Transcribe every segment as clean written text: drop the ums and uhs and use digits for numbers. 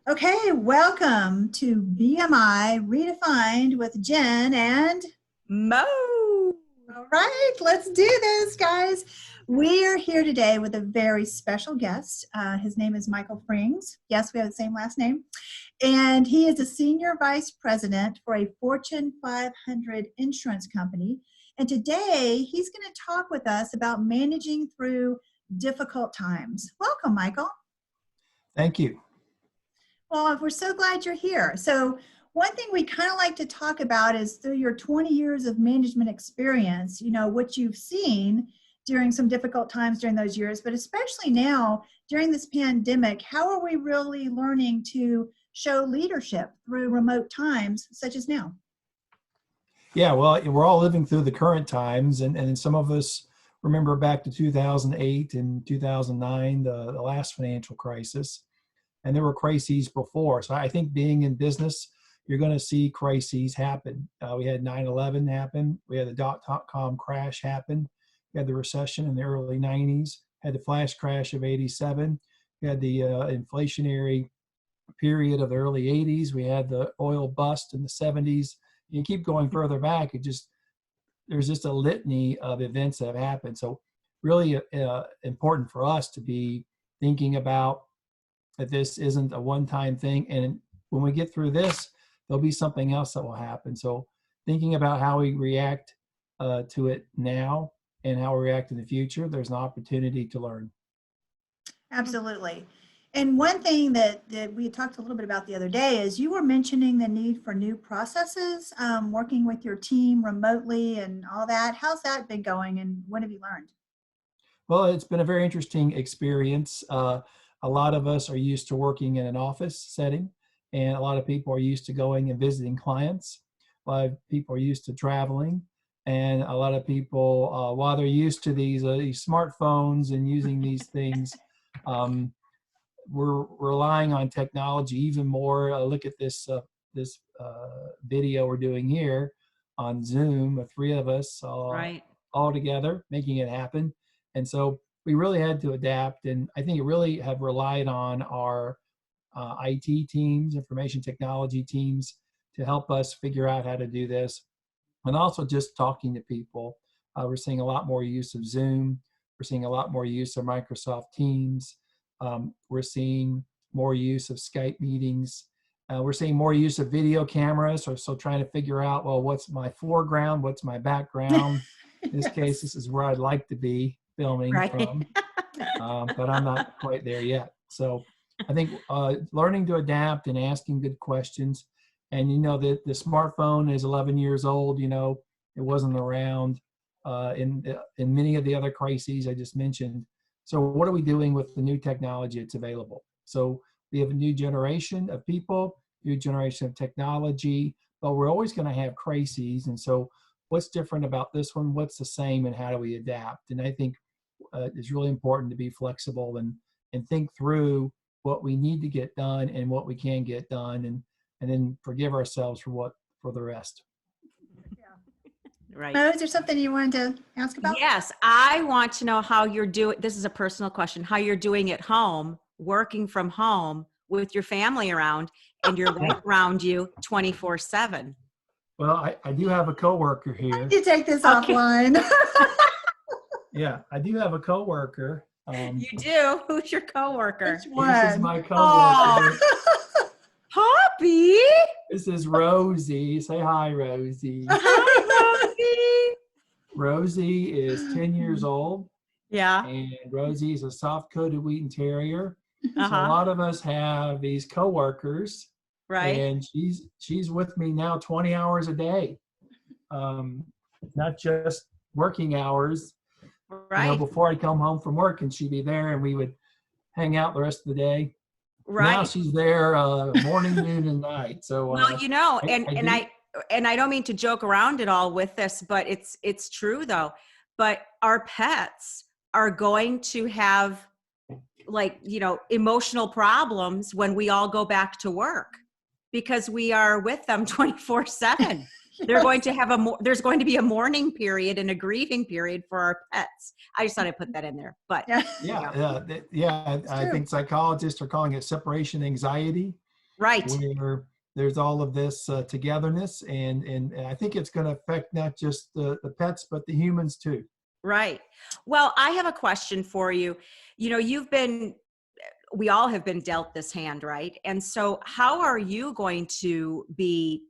Okay, welcome to BMI Redefined with Jen and Mo. all right, let's do this, guys. We are here today with a very special guest. His name is Michael Frings. Yes, we have the same last name. And he is a senior vice president for a Fortune 500 insurance company. And today he's going to talk with us about managing through difficult times. Welcome, Michael. Thank you. Well, we're so glad you're here. So one thing we kind of like to talk about is through your 20 years of management experience, what you've seen during some difficult times during those years, but especially now during this pandemic, how are we really learning to show leadership through remote times such as now? Yeah, well, we're all living through the current times, and some of us remember back to 2008 and 2009, the last financial crisis, and there were crises before. So I think being in business, you're going to see crises happen. We had 9/11 happen. We had the dot-com crash happen. We had the recession in the early 90s, had the flash crash of 87. We had the inflationary period of the early 80s. We had the oil bust in the 70s. You keep going further back, there's just a litany of events that have happened. So really important for us to be thinking about that this isn't a one-time thing. And when we get through this, there'll be something else that will happen. So thinking about how we react to it now and how we react in the future, there's an opportunity to learn. Absolutely. And one thing that we talked a little bit about the other day is you were mentioning the need for new processes, working with your team remotely and all that. How's that been going and what have you learned? Well, it's been a very interesting experience. A lot of us are used to working in an office setting, and a lot of people are used to going and visiting clients. A lot of people are used to traveling, and a lot of people, while they're used to these smartphones and using these things, we're relying on technology even more. Look at this video we're doing here on Zoom, the three of us all together, making it happen. And so we really had to adapt, and I think it really have relied on our IT teams, information technology teams, to help us figure out how to do this. And also just talking to people. We're seeing a lot more use of Zoom. We're seeing a lot more use of Microsoft Teams. We're seeing more use of Skype meetings. We're seeing more use of video cameras. So trying to figure out, well, what's my foreground? What's my background? In this case, this is where I'd like to be filming from, but I'm not quite there yet. So I think learning to adapt and asking good questions. And the smartphone is 11 years old. It wasn't around in many of the other crises I just mentioned. So what are we doing with the new technology that's available? So we have a new generation of people, new generation of technology, but we're always going to have crises. And so what's different about this one? What's the same, and how do we adapt? And I think it's really important to be flexible and think through what we need to get done and what we can get done, and then forgive ourselves for the rest. Right. Mo, is there something you wanted to ask about? Yes, I want to know how you're doing. This is a personal question. How you're doing at home, working from home with your family around and your life around you 24/7. Well, I do have a coworker here. I did take this offline. Yeah, I do have a coworker. You do? Who's your coworker? Which one? This is my coworker. Poppy. This is Rosie. Say hi, Rosie. Hi, Rosie. Rosie is 10 years old. Yeah. And Rosie is a soft-coated Wheaten Terrier. So a lot of us have these coworkers. Right. And she's with me now 20 hours a day. Not just working hours. Right. Before I come home from work, and she'd be there, and we would hang out the rest of the day. Right. Now she's there morning, noon, and night. So well, and I don't mean to joke around at all with this, but it's true though. But our pets are going to have emotional problems when we all go back to work because we are with them 24/7. They're going to have there's going to be a mourning period and a grieving period for our pets. I just thought I'd put that in there, but yeah. I think psychologists are calling it separation anxiety. Right. where there's all of this togetherness, and I think it's going to affect not just the pets, but the humans too. Right. Well, I have a question for you. You know, we all have been dealt this hand, right? And so how are you going to be,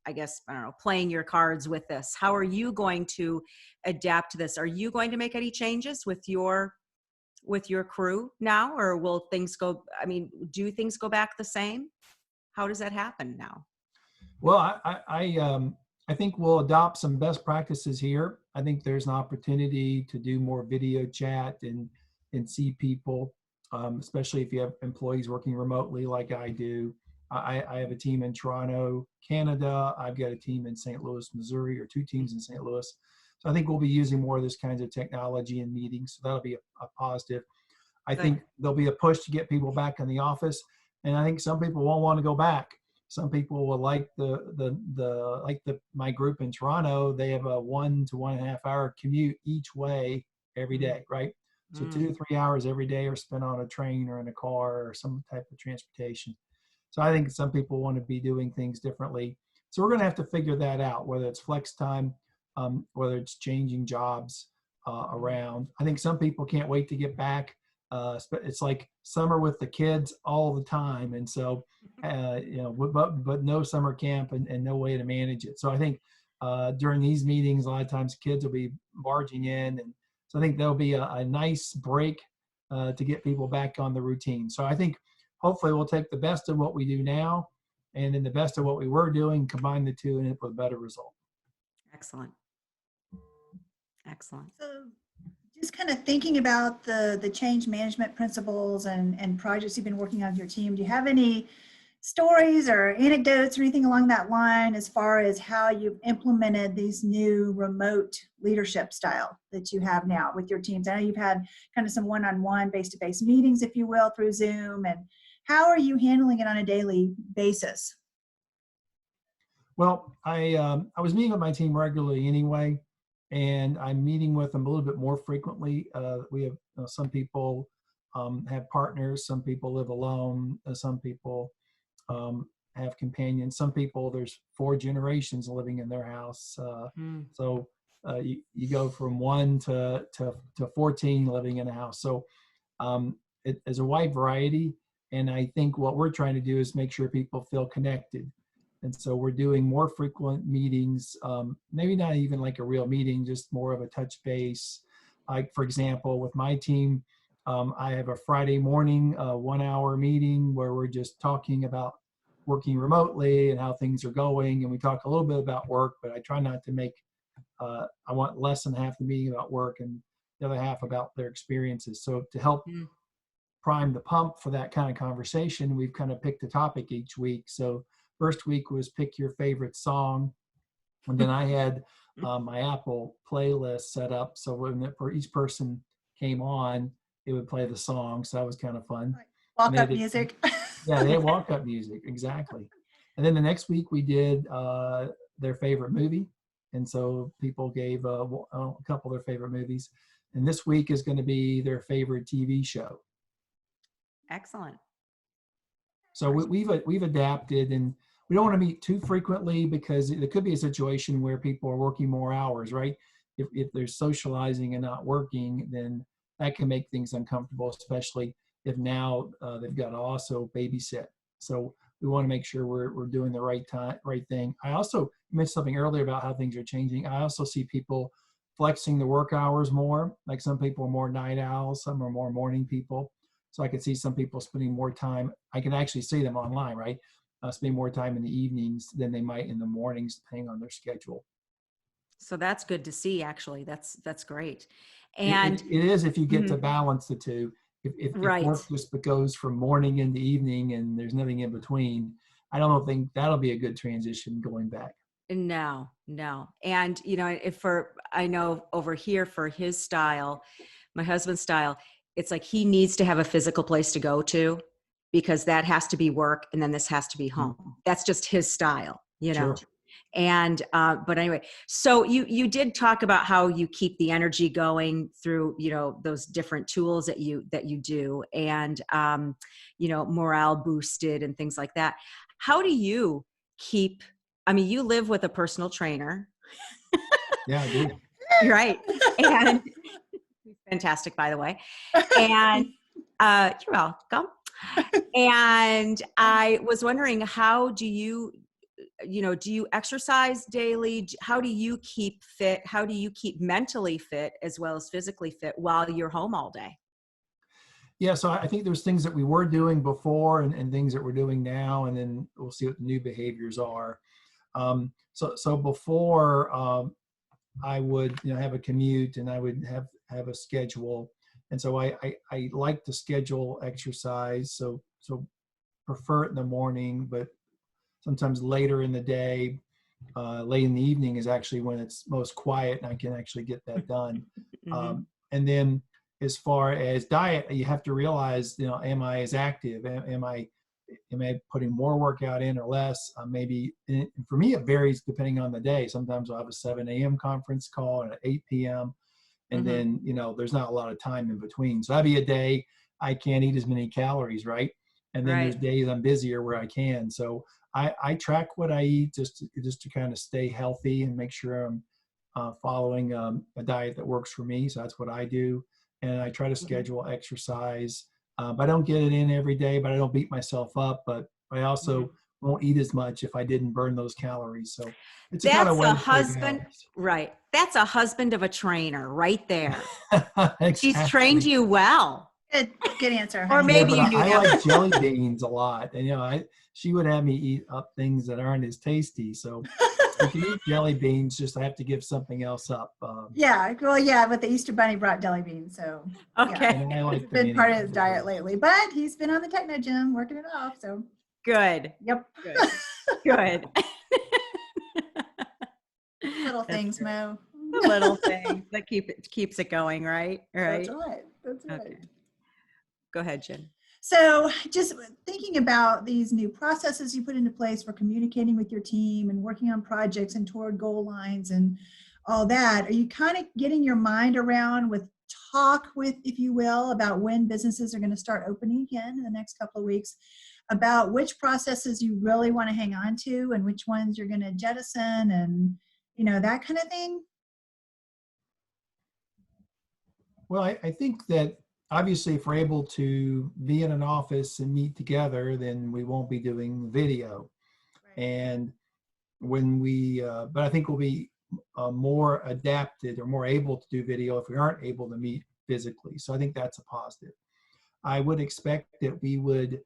I guess, I don't know, playing your cards with this? How are you going to adapt to this? Are you going to make any changes with your crew now, or will things go, do things go back the same? How does that happen now? Well, I think we'll adopt some best practices here. I think there's an opportunity to do more video chat and see people, especially if you have employees working remotely like I do. I have a team in Toronto, Canada. I've got a team in St. Louis, Missouri, or two teams in St. Louis. So I think we'll be using more of this kinds of technology in meetings. So that'll be a positive. I think there'll be a push to get people back in the office, and I think some people won't want to go back. Some people will like my group in Toronto. They have a 1 to 1.5 hour commute each way every day, right? So 2 to 3 hours every day are spent on a train or in a car or some type of transportation. So I think some people want to be doing things differently. So we're going to have to figure that out, whether it's flex time, whether it's changing jobs around. I think some people can't wait to get back. It's like summer with the kids all the time. And so, but no summer camp and no way to manage it. So I think during these meetings, a lot of times kids will be barging in. And so I think there'll be a nice break to get people back on the routine. So I think hopefully we'll take the best of what we do now and then the best of what we were doing, combine the two and end up with a better result. Excellent. Excellent. So just kind of thinking about the change management principles and projects you've been working on with your team, do you have any stories or anecdotes or anything along that line as far as how you've implemented these new remote leadership style that you have now with your teams? I know you've had kind of some one-on-one face-to-face meetings, if you will, through Zoom, and how are you handling it on a daily basis? Well, I was meeting with my team regularly anyway, and I'm meeting with them a little bit more frequently. We have some people have partners, some people live alone, some people have companions, some people there's 4 generations living in their house. So you go from 1 to 14 living in a house. So it's a wide variety, and I think what we're trying to do is make sure people feel connected. And so we're doing more frequent meetings, maybe not even like a real meeting, just more of a touch base. Like, for example, with my team, I have a Friday morning 1-hour meeting where we're just talking about working remotely and how things are going. And we talk a little bit about work, but I try not to make, I want less than half the meeting about work and the other half about their experiences. So to help prime the pump for that kind of conversation, we've kind of picked a topic each week. So first week was pick your favorite song. And then I had my Apple playlist set up. So for each person came on, it would play the song. So that was kind of fun. Walk up music. Yeah, they had walk up music. Exactly. And then the next week we did their favorite movie. And so people gave a couple of their favorite movies. And this week is going to be their favorite TV show. Excellent. So we've adapted, and we don't want to meet too frequently because there could be a situation where people are working more hours, right? If they're socializing and not working, then that can make things uncomfortable, especially if now they've got to also babysit. So we want to make sure we're doing the right thing. I also mentioned something earlier about how things are changing. I also see people flexing the work hours more. Like some people are more night owls, some are more morning people. So I can see some people spending more time. I can actually see them online, right? Spending more time in the evenings than they might in the mornings, depending on their schedule. So that's good to see. Actually, that's great. And it is if you get to balance the two. If work just goes from morning into evening and there's nothing in between, I don't think that'll be a good transition going back. No. And I know over here for his style, my husband's style, it's like he needs to have a physical place to go to because that has to be work and then this has to be home. That's just his style, Sure. And but anyway, so you did talk about how you keep the energy going through, you know, those different tools that you do, and you know, morale boosted and things like that. How do you keep, I mean, you live with a personal trainer. Yeah, I do. Right. And he's fantastic, by the way. And you're welcome. And I was wondering, how do you, you know, do you exercise daily? How do you keep fit? How do you keep mentally fit as well as physically fit while you're home all day? Yeah, so I think there's things that we were doing before and things that we're doing now, and then we'll see what the new behaviors are. So before, I would, you know, have a commute, and I would have a schedule, and so I like to schedule exercise. So prefer it in the morning, but sometimes later in the day, late in the evening is actually when it's most quiet, and I can actually get that done. Mm-hmm. And then as far as diet, you have to realize, you know, am I as active? Am I putting more workout in or less? Maybe, and for me, it varies depending on the day. Sometimes I'll have a 7 a.m. conference call and an 8 p.m. And Mm-hmm. then, you know, there's not a lot of time in between. So that'd be a day I can't eat as many calories, right? And then there's Right. days I'm busier where I can. So I track what I eat just to kind of stay healthy and make sure I'm following a diet that works for me. So that's what I do. And I try to schedule exercise. I don't get it in every day, but I don't beat myself up. But I also won't eat as much if I didn't burn those calories. So it's a kind of That's way a to stay husband, balanced. right? That's a husband of a trainer right there. She's trained Exactly. you well. Good answer, Or honey. Yeah, maybe but you knew I that. like jelly beans a lot, and you know, she would have me eat up things that aren't as tasty. So we can eat jelly beans, just I have to give something else up. Yeah, well, yeah, but the Easter Bunny brought jelly beans, so yeah, Okay. And I it's like them been part of anyway. his diet lately. But he's been on the techno gym working it off, so Good. yep. Good. Good. Little That's things, great. Mo. The little things that keeps it going, right? That's Right. right. That's right. Okay. Go ahead, Jen. So, just thinking about these new processes you put into place for communicating with your team and working on projects and toward goal lines and all that, are you kind of getting your mind around with talk with, if you will, about when businesses are going to start opening again in the next couple of weeks, about which processes you really want to hang on to and which ones you're going to jettison and, you know, that kind of thing? Well, I think that obviously if we're able to be in an office and meet together, then we won't be doing video. Right. And when but I think we'll be more adapted or more able to do video if we aren't able to meet physically. So I think that's a positive. I would expect that we would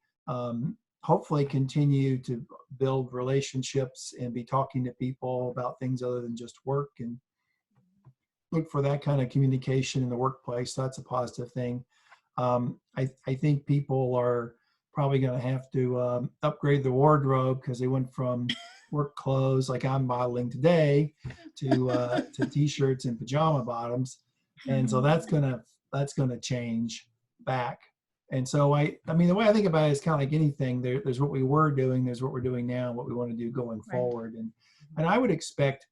hopefully continue to build relationships and be talking to people about things other than just work, and look for that kind of communication in the workplace. That's a positive thing. I think people are probably going to have to upgrade the wardrobe because they went from work clothes like I'm modeling today to t-shirts and pajama bottoms, and so that's gonna change back. And so I mean the way I think about it is kind of like anything. There's what we were doing, there's what we're doing now, what we want to do going forward, and I would expect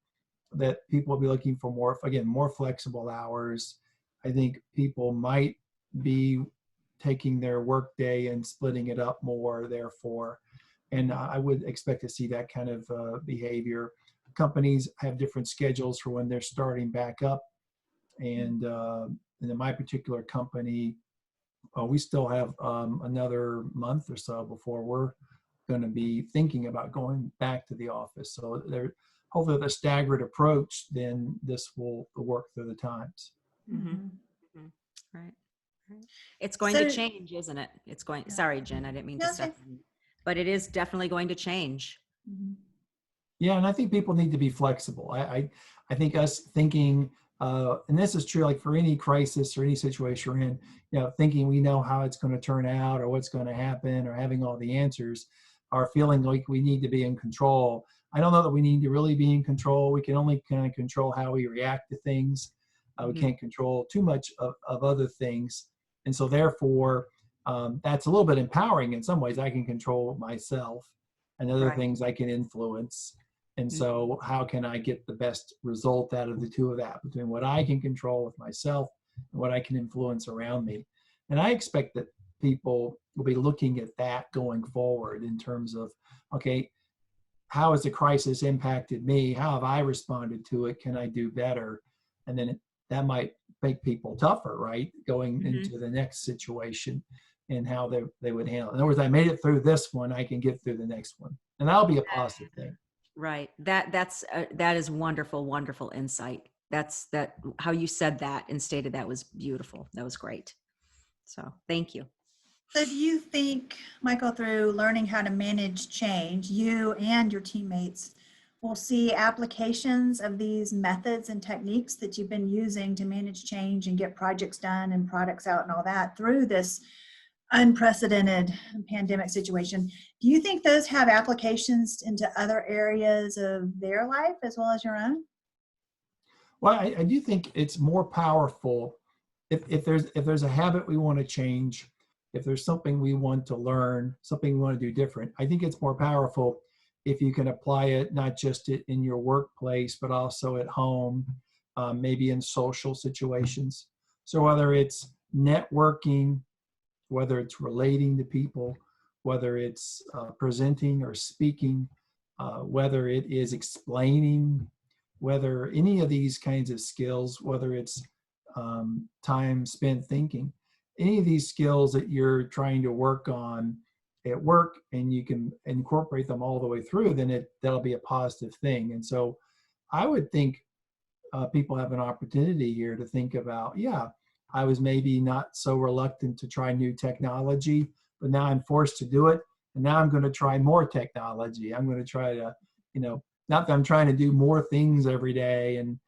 that people will be looking for more flexible hours. I think people might be taking their work day and splitting it up more, therefore. And I would expect to see that kind of behavior. Companies have different schedules for when they're starting back up. And in my particular company, we still have another month or so before we're going to be thinking about going back to the office. So hopefully with a staggered approach, then this will work through the times. Mm-hmm. Mm-hmm. Right. It's going So, to change, isn't it? It's going, yeah. sorry, Jen, I didn't mean to No, step in, but it is definitely going to change. Yeah, and I think people need to be flexible. I think us thinking, and this is true like for any crisis or any situation we're in, you know, thinking we know how it's going to turn out or what's going to happen or having all the answers, or feeling like we need to be in control. I don't know that we need to really be in control. We can only kind of control how we react to things. We can't control too much of other things. And so therefore, that's a little bit empowering in some ways. I can control myself, and other things I can influence. And so how can I get the best result out of the two of that, between what I can control with myself and what I can influence around me? And I expect that people will be looking at that going forward in terms of, okay, how has the crisis impacted me? How have I responded to it? Can I do better? And then that might make people tougher, right? Going into the next situation and how they would handle it. In other words, I made it through this one, I can get through the next one. And that'll be a positive thing. Right. That is wonderful, wonderful insight. That how you said that and stated that was beautiful. That was great. So thank you. So do you think, Michael, through learning how to manage change, you and your teammates will see applications of these methods and techniques that you've been using to manage change and get projects done and products out and all that through this unprecedented pandemic situation? Do you think those have applications into other areas of their life as well as your own? Well, I do think it's more powerful if there's a habit we want to change, if there's something we want to learn, something we want to do different. I think it's more powerful if you can apply it not just in your workplace, but also at home, maybe in social situations. So whether it's networking, whether it's relating to people, whether it's presenting or speaking, whether it is explaining, whether any of these kinds of skills, whether it's time spent thinking, any of these skills that you're trying to work on at work and you can incorporate them all the way through, then that'll be a positive thing. And so I would think people have an opportunity here to think about, yeah, I was maybe not so reluctant to try new technology, but now I'm forced to do it. And now I'm going to try more technology. I'm going to try to, not that I'm trying to do more things every day and,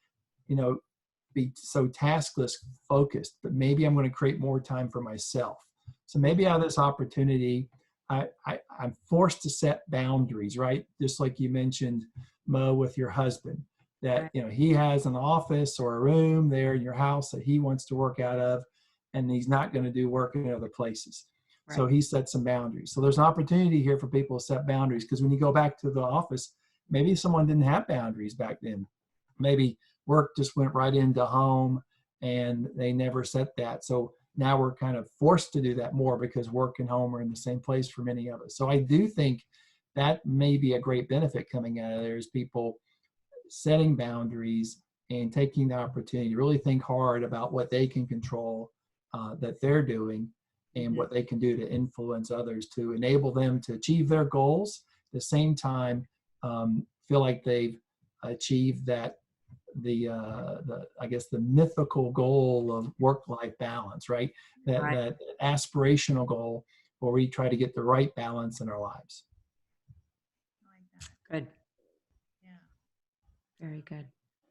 be so taskless focused, but maybe I'm going to create more time for myself. So maybe out of this opportunity, I'm forced to set boundaries, right? Just like you mentioned, Mo, with your husband, that, he has an office or a room there in your house that he wants to work out of, and he's not going to do work in other places. Right. So he set some boundaries. So there's an opportunity here for people to set boundaries, because when you go back to the office, maybe someone didn't have boundaries back then. Maybe work just went right into home and they never set that. So now we're kind of forced to do that more because work and home are in the same place for many of us. So I do think that may be a great benefit coming out of there, is people setting boundaries and taking the opportunity to really think hard about what they can control that they're doing and what they can do to influence others to enable them to achieve their goals. At the same time, feel like they've achieved that I guess the mythical goal of work-life balance, right? That aspirational goal where we try to get the right balance in our lives. I like that. Good. Yeah. Very good.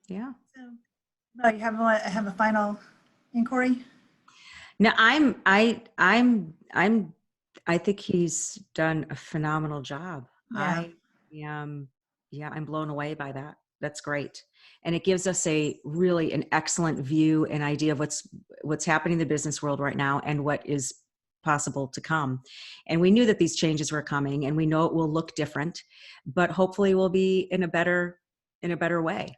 Yeah. So, you have a final inquiry? No, I think he's done a phenomenal job. Yeah. I'm blown away by that. That's great. And it gives us an excellent view and idea of what's happening in the business world right now and what is possible to come. And we knew that these changes were coming, and we know it will look different, but hopefully we'll be in a better way,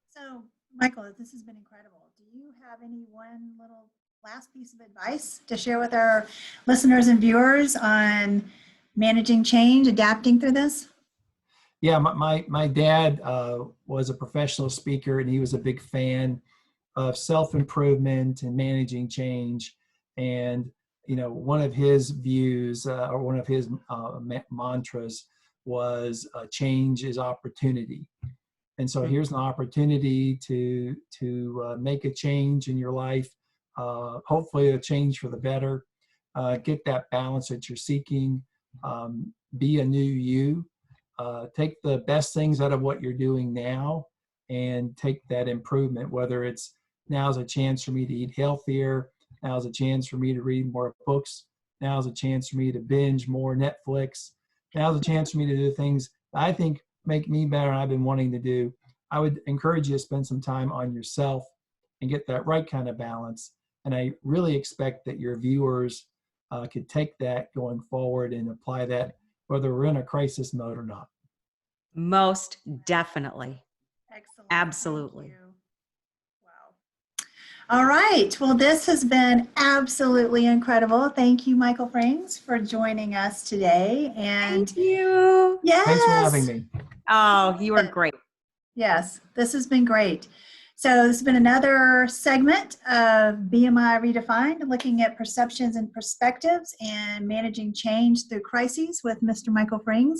So, Michael, this has been incredible. Do you have any one little last piece of advice to share with our listeners and viewers on managing change, adapting through this? Yeah, my dad was a professional speaker, and he was a big fan of self-improvement and managing change. And, one of his views or one of his mantras was change is opportunity. And so here's an opportunity to make a change in your life, hopefully a change for the better, get that balance that you're seeking, be a new you. Take the best things out of what you're doing now and take that improvement, whether it's now's a chance for me to eat healthier, now's a chance for me to read more books, now's a chance for me to binge more Netflix, now's a chance for me to do things I think make me better and I've been wanting to do. I would encourage you to spend some time on yourself and get that right kind of balance. And I really expect that your viewers could take that going forward and apply that, whether we're in a crisis mode or not. Most definitely. Excellent. Absolutely. Thank you. Wow. All right. Well, this has been absolutely incredible. Thank you, Michael Frings, for joining us today. And thank you. Yes. Thanks for having me. Oh, you are great. Yes, this has been great. So this has been another segment of BMI Redefined, looking at perceptions and perspectives and managing change through crises with Mr. Michael Frings.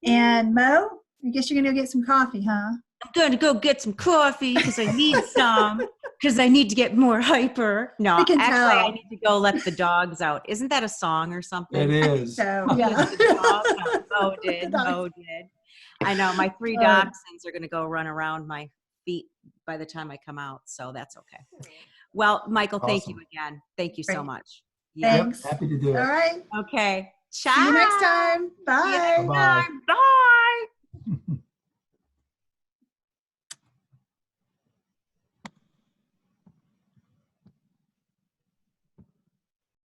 And Mo, I guess you're going to go get some coffee, huh? I'm going to go get some coffee because I need some, because I need to get more hyper. No, actually, I need to go let the dogs out. Isn't that a song or something? It is. So, yeah. Mo did. I know. My 3 dachshunds are going to go run around my feet by the time I come out. So that's okay. Well, Michael, thank you again. Thank you so much. Yeah. Thanks. Yep, happy to do it. All right. Okay. Ciao. See you next time. Bye. Bye-bye. Bye.